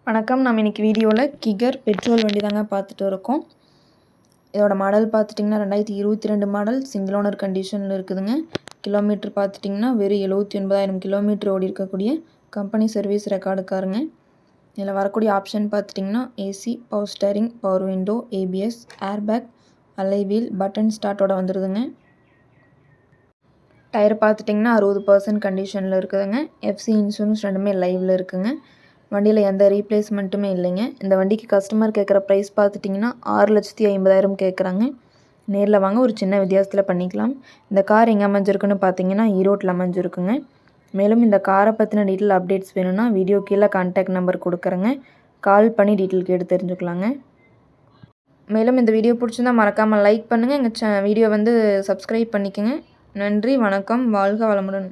வணக்கம். நம்ம இன்றைக்கி வீடியோவில் கிகர் பெட்ரோல் வண்டி தாங்க பார்த்துட்டு இருக்கோம். இதோட மாடல் பார்த்துட்டிங்கன்னா 2022 மாடல் சிங்கிள் ஓனர் கண்டிஷனில் இருக்குதுங்க. கிலோமீட்டர் பார்த்துட்டிங்கன்னா வெறும் 79,000 கிலோமீட்டர் ஓடி இருக்கக்கூடிய கம்பெனி சர்வீஸ் ரெக்கார்டு காருங்க. இதில் வரக்கூடிய ஆப்ஷன் பார்த்துட்டிங்கன்னா AC, power steering, power window, ABS, airbag, அலை வீல், பட்டன் ஸ்டார்ட்டோட வந்துடுதுங்க. டயர் பார்த்துட்டிங்கன்னா 60% கண்டிஷனில் இருக்குதுங்க. எஃப்சி இன்சூரன்ஸ் ரெண்டுமே லைவில் இருக்குதுங்க. வண்டியில் எந்த ரீப்ளேஸ்மெண்ட்டுமே இல்லைங்க. இந்த வண்டிக்கு கஸ்டமர் கேட்குற ப்ரைஸ் பார்த்துட்டிங்கன்னா 6,50,000 கேட்குறாங்க. நேரில் வாங்க, ஒரு சின்ன வித்தியாசத்தில் பண்ணிக்கலாம். இந்த கார் எங்கே அமைஞ்சிருக்குன்னு பார்த்தீங்கன்னா ஈரோட்டில் அமைஞ்சிருக்குங்க. மேலும் இந்த காரை பற்றின டீட்டெயில் அப்டேட்ஸ் வேணும்னா வீடியோ கீழே கான்டாக்ட் நம்பர் கொடுக்குறேங்க. கால் பண்ணி டீட்டெயில் கேட்டு தெரிஞ்சுக்கலாங்க. மேலும் இந்த வீடியோ பிடிச்சிருந்தால் மறக்காமல் லைக் பண்ணுங்கள். எங்கள் வீடியோ சப்ஸ்கிரைப் பண்ணிக்கோங்க. நன்றி, வணக்கம், வாழ்க வளமுடன்.